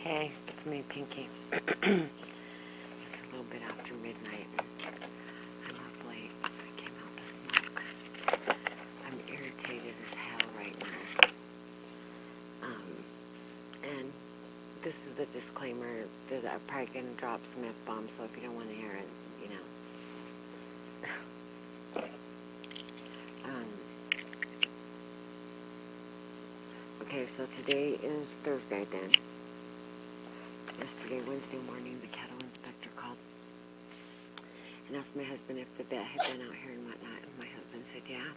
Hey, it's me, Pinky. It's a little bit after midnight. I'm up late. I came out to smoke. I'm irritated as hell right now. And this is the disclaimer that I'm probably going to drop some F-bombs, so if you don't want to hear it, you know. Okay, so today is Thursday then. Yesterday, Wednesday morning, the cattle inspector called and asked my husband if the vet had been out here and whatnot, and my husband said, yeah.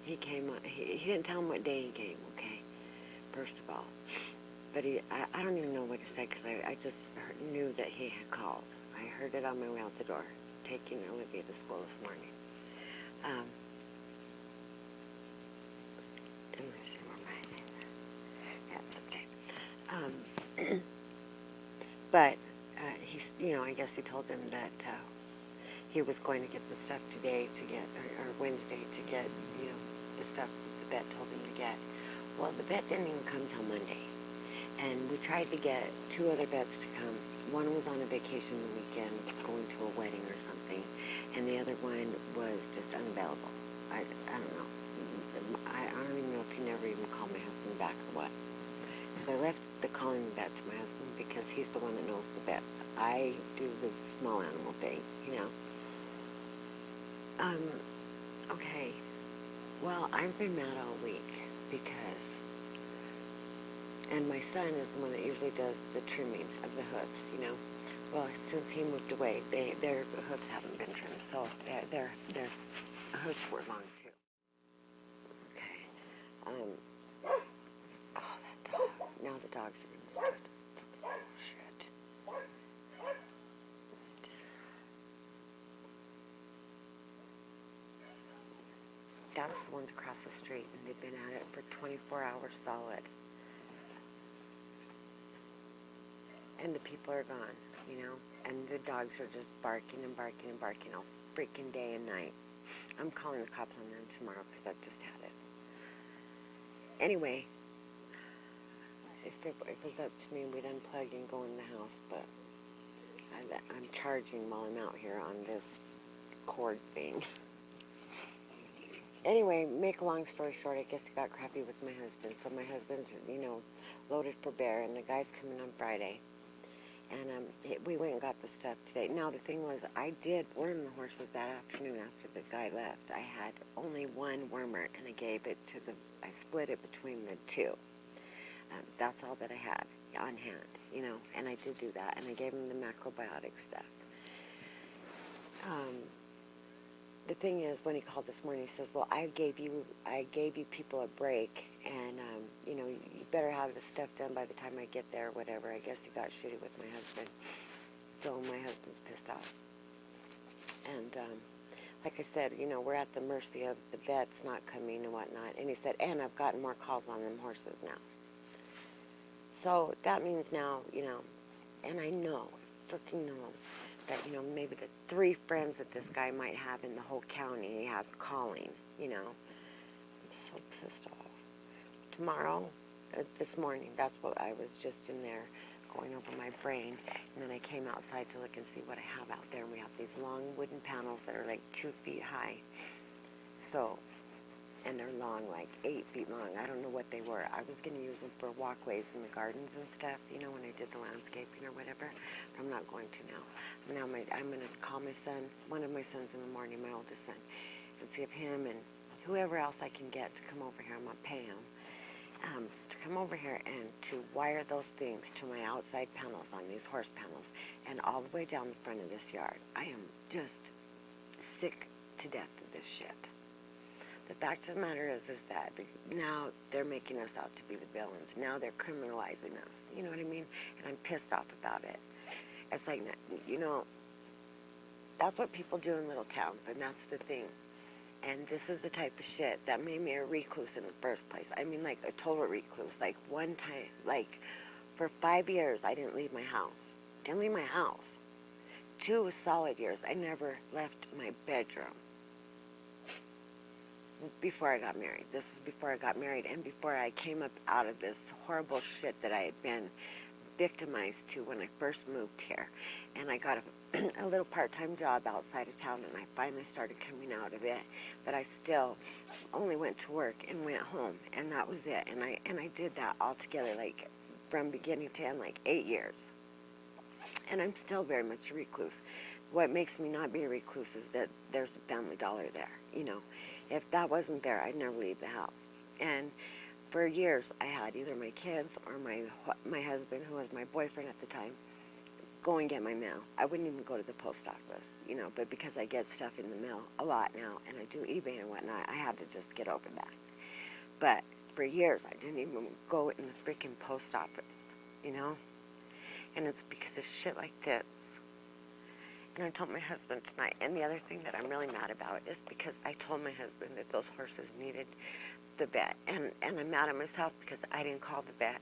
He came, he didn't tell him what day he came, okay, first of all. But I don't even know what to say, because I just knew that he had called. I heard it on my way out the door, taking Olivia to school this morning. Let me see where yeah, it's okay. But he's, I guess he told him that he was going to get the stuff today to get, or Wednesday to get, the stuff the vet told him to get. Well, the vet didn't even come till Monday. And we tried to get two other vets to come. One was on a vacation the weekend, going to a wedding or something, and the other one was just unavailable. I don't know. I don't even know if he never even called my husband back or what. Because I left the calling the vet to my husband because he's the one that knows the vets. I do this small animal thing, Okay. Well, I've been mad all week because, and my son is the one that usually does the trimming of the hooves, Well, since he moved away, their hooves haven't been trimmed, so their hooves were long too. Okay. Oh, that dog. Now the dogs are gonna start. Oh, shit. That's the ones across the street, and they've been at it for 24 hours solid. And the people are gone, and the dogs are just barking and barking and barking all freaking day and night. I'm calling the cops on them tomorrow because I've just had it. Anyway, if it was up to me, we'd unplug and go in the house, but I'm charging while I'm out here on this cord thing. Anyway, make a long story short, I guess he got crappy with my husband. So my husband's, loaded for bear, and the guy's coming on Friday. And we went and got the stuff today. Now, the thing was, I did worm the horses that afternoon after the guy left. I had only one wormer, and I split it between the two. That's all that I had on hand, and I did do that, and I gave him the macrobiotic stuff. The thing is, when he called this morning, he says, well, I gave you people a break, and, you better have the stuff done by the time I get there, or whatever. I guess he got shitty with my husband. So my husband's pissed off. And, like I said, we're at the mercy of the vets not coming and whatnot. And he said, and I've gotten more calls on them horses now. So that means now, and I know, freaking know, that, maybe the 3 friends that this guy might have in the whole county he has calling, I'm so pissed off. Tomorrow, this morning, that's what I was just in there going over my brain, and then I came outside to look and see what I have out there, and we have these long wooden panels that are like 2 feet high. So, and they're long, like 8 feet long. I don't know what they were. I was going to use them for walkways in the gardens and stuff, when I did the landscaping or whatever. But I'm not going to now. I'm going to call my son, one of my sons in the morning, my oldest son, and see if him and whoever else I can get to come over here, I'm going to pay him, to come over here and to wire those things to my outside panels on these horse panels and all the way down the front of this yard. I am just sick to death of this shit. The fact of the matter is that now they're making us out to be the villains. Now they're criminalizing us. You know what I mean? And I'm pissed off about it. It's like, that's what people do in little towns, and that's the thing. And this is the type of shit that made me a recluse in the first place. I mean, like a total recluse. Like one time, like for 5 years, I didn't leave my house. 2 solid years, I never left my bedroom. before I got married. This was before I got married and before I came up out of this horrible shit that I had been victimized to when I first moved here. And I got a little part-time job outside of town, and I finally started coming out of it. But I still only went to work and went home, and that was it. And I did that all together, like from beginning to end, like 8 years. And I'm still very much a recluse. What makes me not be a recluse is that there's a Family Dollar there, you know. If that wasn't there, I'd never leave the house. And for years, I had either my kids or my husband, who was my boyfriend at the time, go and get my mail. I wouldn't even go to the post office, you know, but because I get stuff in the mail a lot now, and I do eBay and whatnot, I had to just get over that. But for years, I didn't even go in the freaking post office, you know. And it's because of shit like this. And I told my husband tonight, and the other thing that I'm really mad about is because I told my husband that those horses needed the vet. And I'm mad at myself because I didn't call the vet.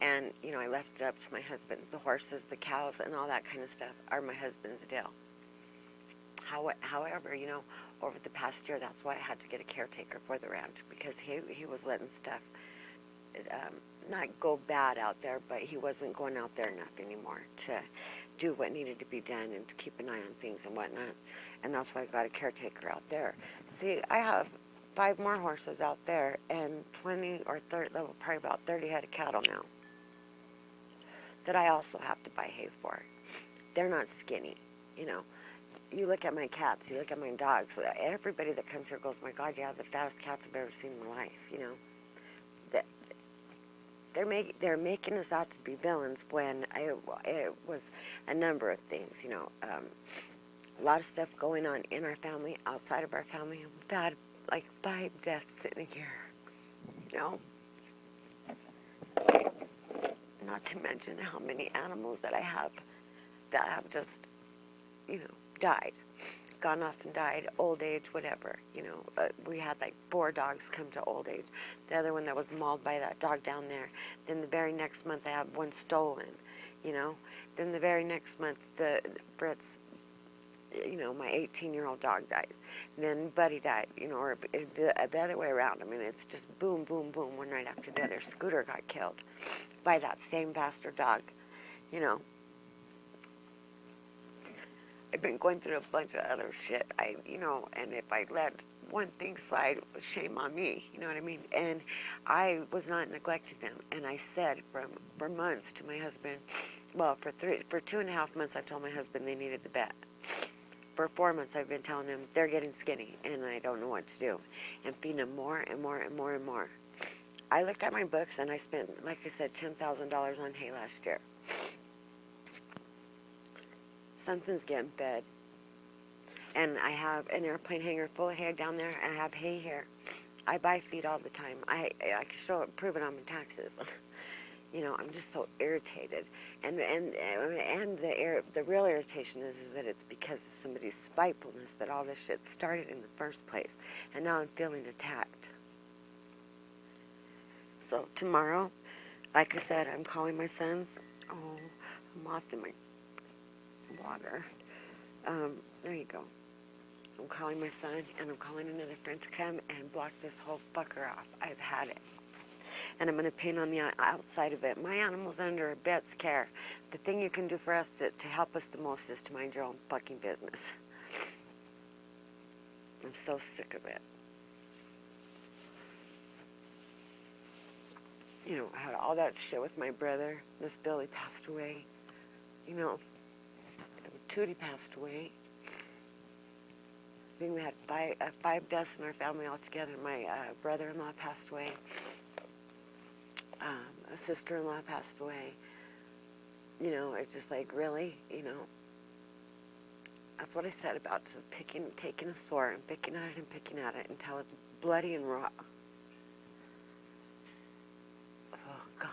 And, you know, I left it up to my husband. The horses, the cows, and all that kind of stuff are my husband's deal. However, you know, over the past year, that's why I had to get a caretaker for the ranch, because he was letting stuff not go bad out there, but he wasn't going out there enough anymore to do what needed to be done and to keep an eye on things and whatnot. And that's why I got a caretaker out there. See, I have 5 more horses out there and 20 or 30, probably about 30 head of cattle now that I also have to buy hay for. They're not skinny, you know. You look at my cats, you look at my dogs, everybody that comes here goes, my God, you have the fattest cats I've ever seen in my life, you know. They're making us out to be villains when it was a number of things, you know. A lot of stuff going on in our family, outside of our family. We've had like 5 deaths in a year, you know. Not to mention how many animals that I have that have just, you know, died, gone off and died, old age, whatever, you know. We had like 4 dogs come to old age. The other one that was mauled by that dog down there. Then the very next month I had one stolen, you know. Then the very next month the Fritz, you know, my 18-year-old dog dies. And then Buddy died, you know, or the other way around. I mean, it's just boom, boom, boom, one right after the other. Scooter got killed by that same bastard dog, you know. I've been going through a bunch of other shit, you know, and if I let one thing slide, shame on me, you know what I mean? And I was not neglecting them, and I said for months to my husband, well, for 2.5 months, I told my husband they needed the vet. For 4 months, I've been telling him they're getting skinny, and I don't know what to do, and feeding them more and more and more and more. I looked at my books, and I spent, like I said, $10,000 on hay last year. Something's getting fed. And I have an airplane hangar full of hay down there, and I have hay here. I buy feed all the time. I can show it, prove it on my taxes. You know, I'm just so irritated. And the real irritation is that it's because of somebody's spitefulness that all this shit started in the first place. And now I'm feeling attacked. So tomorrow, like I said, I'm calling my sons. Oh, I'm off in my water. There you go. I'm calling my son, and I'm calling another friend to come and block this whole fucker off. I've had it. And I'm going to paint on the outside of it. My animal's under a vet's care. The thing you can do for us to help us the most is to mind your own fucking business. I'm so sick of it. You know, I had all that shit with my brother. Miss Billy passed away. You know, Tootie passed away. I think we had 5 deaths in our family altogether. My brother-in-law passed away. A sister-in-law passed away. You know, it's just like, really? You know? That's what I said about just taking a sword and picking at it until it's bloody and raw. Oh, God.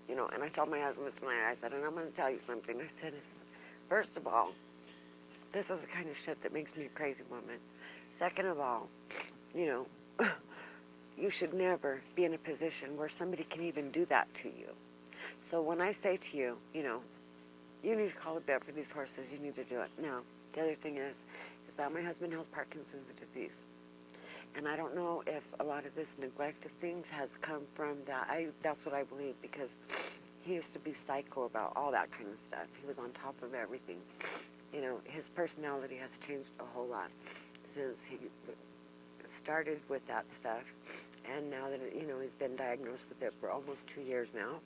You know, and I told my husband tonight, I said, and I'm going to tell you something. I said, first of all, this is the kind of shit that makes me a crazy woman. Second of all, you know, you should never be in a position where somebody can even do that to you. So when I say to you, you know, you need to call a vet for these horses, you need to do it. Now, the other thing is that my husband has Parkinson's disease. And I don't know if a lot of this neglect of things has come from that. That's what I believe, because he used to be psycho about all that kind of stuff. He was on top of everything. You know, his personality has changed a whole lot since he started with that stuff. And now that, you know, he's been diagnosed with it for almost 2 years now.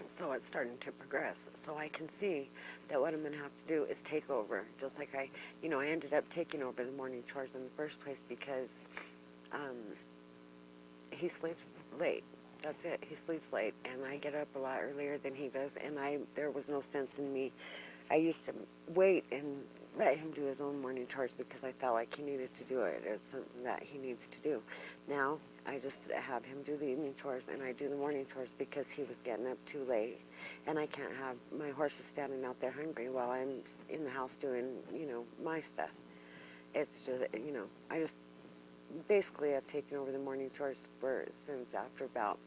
So it's starting to progress. So I can see that what I'm going to have to do is take over. Just like I ended up taking over the morning chores in the first place because he sleeps late. That's it. He sleeps late, and I get up a lot earlier than he does, and there was no sense in me. I used to wait and let him do his own morning chores because I felt like he needed to do it. It's something that he needs to do. Now, I just have him do the evening chores, and I do the morning chores because he was getting up too late, and I can't have my horses standing out there hungry while I'm in the house doing, you know, my stuff. It's just, you know, I just basically have taken over the morning chores since after about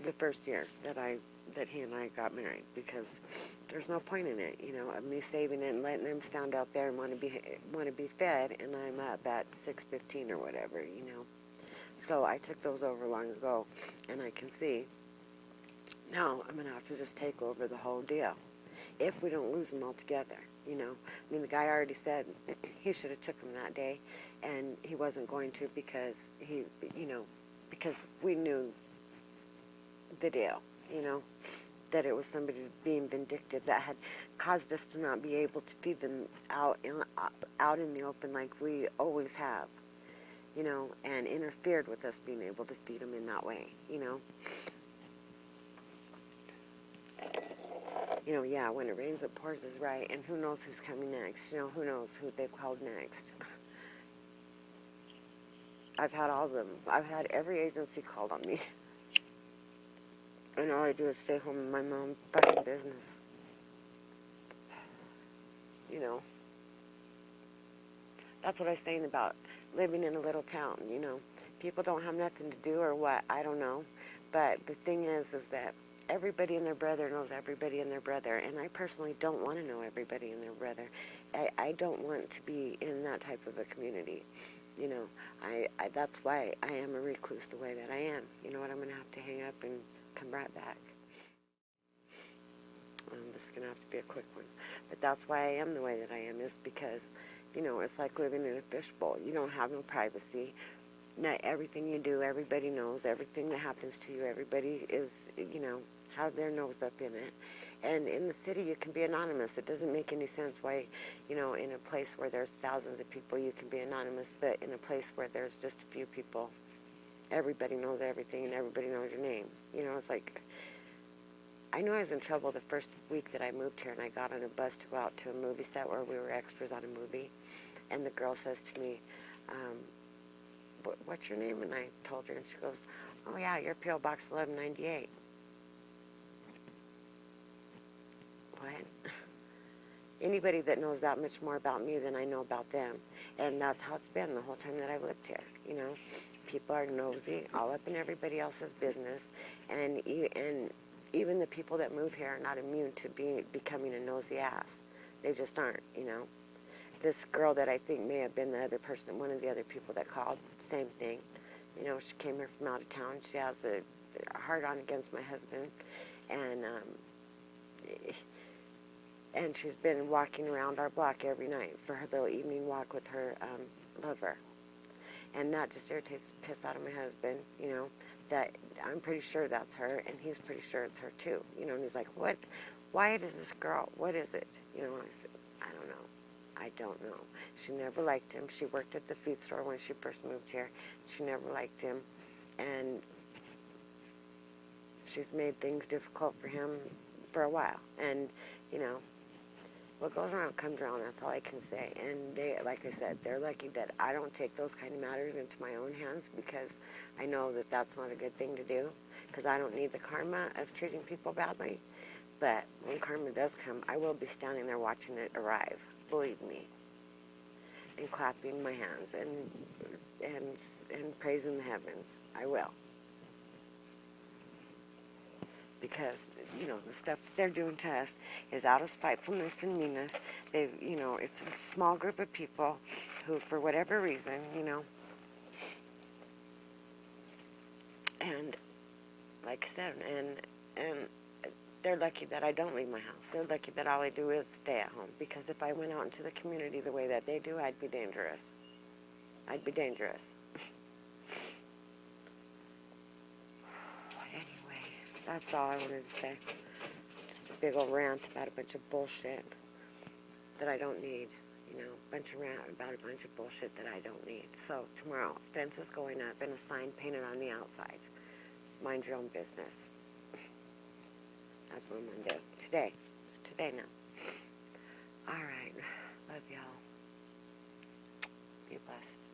the first year that he and I got married, because there's no point in it, you know, of me saving it and letting them stand out there and want to be fed, and I'm up at 6:15 or whatever, you know. So I took those over long ago, and I can see now I'm gonna have to just take over the whole deal if we don't lose them altogether, you know. I mean, the guy already said he should have took them that day, and he wasn't going to because because we knew the deal, you know, that it was somebody being vindictive that had caused us to not be able to feed them out in the open like we always have, you know, and interfered with us being able to feed them in that way, you know. You know, yeah, when it rains, it pours is right, and who knows who's coming next, you know, who knows who they've called next. I've had all of them. I've had every agency called on me. And all I do is stay home and mind my own fucking business. You know. That's what I was saying about living in a little town, you know. People don't have nothing to do or what, I don't know. But the thing is that everybody and their brother knows everybody and their brother. And I personally don't want to know everybody and their brother. I don't want to be in that type of a community. You know, that's why I am a recluse the way that I am. You know what, I'm going to have to hang up and come right back. This is going to have to be a quick one. But that's why I am the way that I am, is because, you know, it's like living in a fishbowl. You don't have no privacy. Not everything you do, everybody knows. Everything that happens to you, everybody is, you know, have their nose up in it. And in the city, you can be anonymous. It doesn't make any sense why, you know, in a place where there's thousands of people, you can be anonymous, but in a place where there's just a few people, everybody knows everything and everybody knows your name. You know, it's like, I knew I was in trouble the first week that I moved here, and I got on a bus to go out to a movie set where we were extras on a movie, and the girl says to me, what's your name? And I told her, and she goes, oh yeah, you're P.O. Box 1198. What? Anybody that knows that much more about me than I know about them. And that's how it's been the whole time that I've lived here, you know. People are nosy, all up in everybody else's business, and even the people that move here are not immune to becoming a nosy ass. They just aren't, you know. This girl that I think may have been the other person, one of the other people that called, same thing. You know, she came here from out of town. She has a hard-on against my husband, and she's been walking around our block every night for her little evening walk with her lover. And that just irritates the piss out of my husband, you know, that I'm pretty sure that's her, and he's pretty sure it's her too, you know, and he's like, what, why does this girl, what is it? You know, and I said, I don't know. She never liked him. She worked at the feed store when she first moved here. She never liked him, and she's made things difficult for him for a while, and, you know, what goes around comes around, that's all I can say. And they, like I said, they're lucky that I don't take those kind of matters into my own hands, because I know that that's not a good thing to do, because I don't need the karma of treating people badly. But when karma does come, I will be standing there watching it arrive, believe me, and clapping my hands and praising the heavens. I will. because, you know, the stuff that they're doing to us is out of spitefulness and meanness. They've, you know, it's a small group of people who, for whatever reason, you know, and like I said, and they're lucky that I don't leave my house. They're lucky that all I do is stay at home, because if I went out into the community the way that they do, I'd be dangerous. I'd be dangerous. Anyway, that's all I wanted to say. Just a big old rant about a bunch of bullshit that I don't need. You know, bunch of rant about a bunch of bullshit that I don't need. So tomorrow, fence is going up and a sign painted on the outside. Mind your own business. That's what I'm going to do. Today. It's today now. All right. Love y'all. Be blessed.